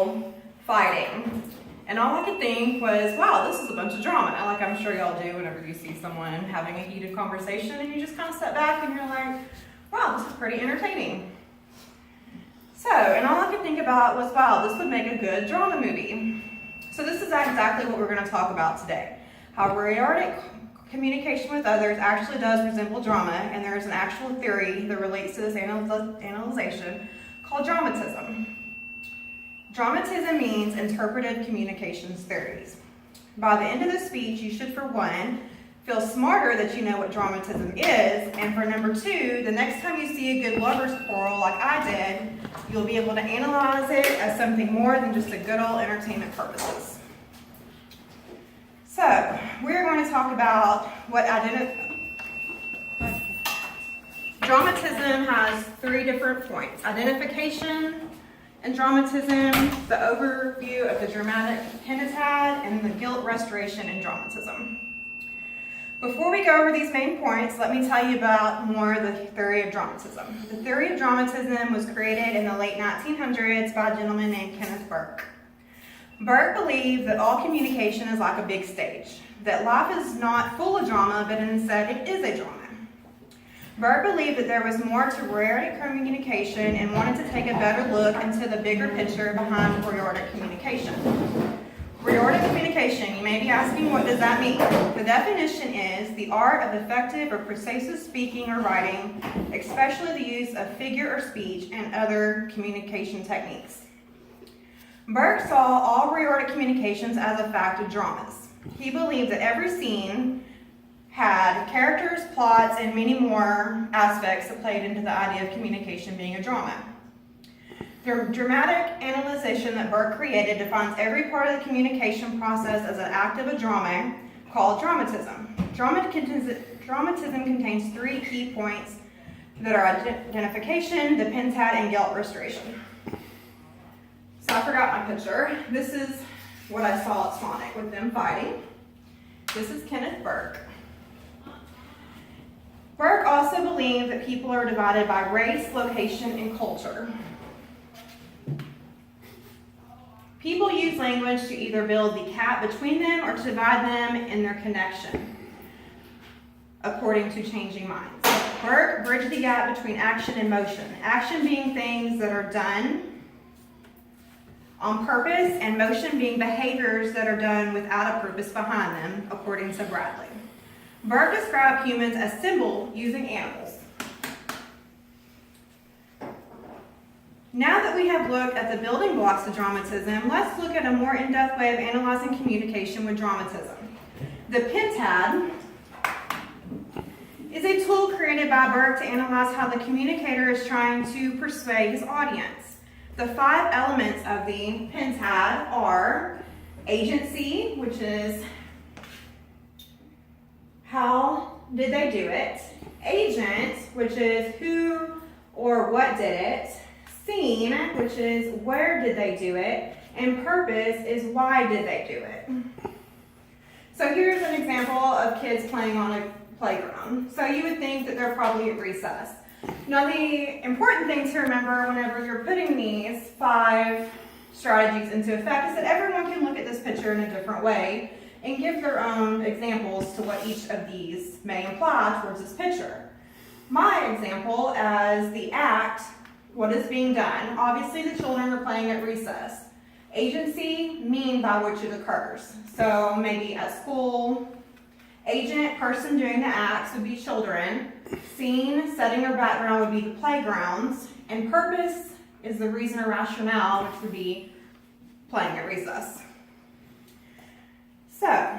people fighting. And all I could think was, wow, this is a bunch of drama. Like I'm sure y'all do whenever you see someone having a heated conversation and you just kind of step back and you're like, wow, this is pretty entertaining. So, and all I could think about was, wow, this would make a good drama movie. So this is exactly what we're going to talk about today. How rhetoric communication with others actually does resemble drama, and there is an actual theory that relates to this analyzation called dramatism. Dramatism means interpretive communications theories. By the end of the speech, you should, for one, feel smarter that you know what dramatism is, and for number two, the next time you see a good lover's quarrel like I did, you'll be able to analyze it as something more than just a good old entertainment purposes. So, we're going to talk about what dramatism has three different points: identification and dramatism, the overview of the dramatic pentad, and the guilt restoration in dramatism. Before we go over these main points, let me tell you about more of the theory of dramatism. The theory of dramatism was created in the late 1900s by a gentleman named Kenneth Burke. Burke believed that all communication is like a big stage, that life is not full of drama, but instead it is a drama. Burke believed that there was more to rhetoric communication and wanted to take a better look into the bigger picture behind rhetoric communication. Rhetoric communication, you may be asking, what does that mean? The definition is the art of effective or persuasive speaking or writing, especially the use of figure or speech and other communication techniques. Burke saw all rhetoric communications as a fact of dramas. He believed that every scene had characters, plots, and many more aspects that played into the idea of communication being a drama. The dramatic analysis that Burke created defines every part of the communication process as an act of a drama called dramatism. Dramatism contains three key points that are identification, the pentad, and guilt restoration. So I forgot my picture. This is what I saw at Sonic with them fighting. This is Kenneth Burke. Burke also believed that people are divided by race, location, and culture. People use language to either build the gap between them or to divide them in their connection, according to changing minds. Burke bridged the gap between action and motion. Action being things that are done on purpose, and motion being behaviors that are done without a purpose behind them, according to Bradley. Burke described humans as symbol using animals. Now that we have looked at the building blocks of dramatism, let's look at a more in-depth way of analyzing communication with dramatism. The pentad is a tool created by Burke to analyze how the communicator is trying to persuade his audience. The 5 elements of the pentad are agency, which is how did they do it, agent, which is who or what did it, scene, which is where did they do it, and purpose is why did they do it. So here's an example of kids playing on a playground. So you would think that they're probably at recess. Now the important thing to remember whenever you're putting these 5 strategies into effect is that everyone can look at this picture in a different way and give their own examples to what each of these may imply towards this picture. My example as the act, what is being done. Obviously the children are playing at recess. Agency, mean by which it occurs. So maybe at school, agent, person doing the acts would be children. Scene, setting or background would be the playgrounds. And purpose is the reason or rationale, which would be playing at recess. So,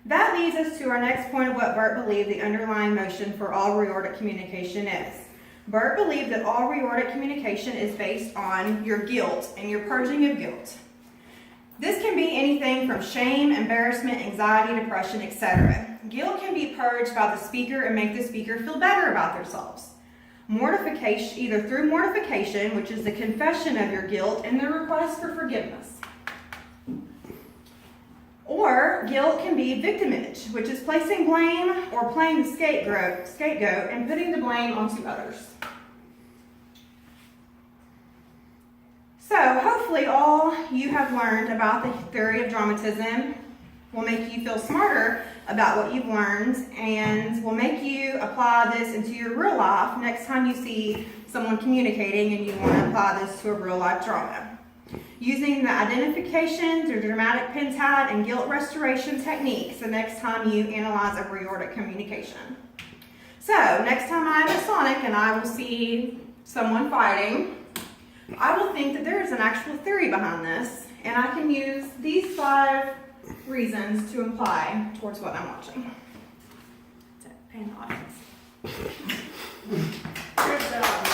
that leads us to our next point of what Burke believed the underlying motion for all rhetoric communication is. Burke believed that all rhetoric communication is based on your guilt and your purging of guilt. This can be anything from shame, embarrassment, anxiety, depression, etc. Guilt can be purged by the speaker and make the speaker feel better about themselves. Mortification, either through mortification, which is the confession of your guilt and the request for forgiveness. Or guilt can be victimage, which is placing blame or playing the scapegoat and putting the blame onto others. So hopefully all you have learned about the theory of dramatism will make you feel smarter about what you've learned and will make you apply this into your real life next time you see someone communicating and you want to apply this to a real life drama. Using the identification through dramatic pentad and guilt restoration techniques the next time you analyze a reordered communication. So next time I'm a Sonic and I will see someone fighting, I will think that there is an actual theory behind this, and I can use these 5 reasons to apply towards what I'm watching. That's it. Pay the audience. Good job.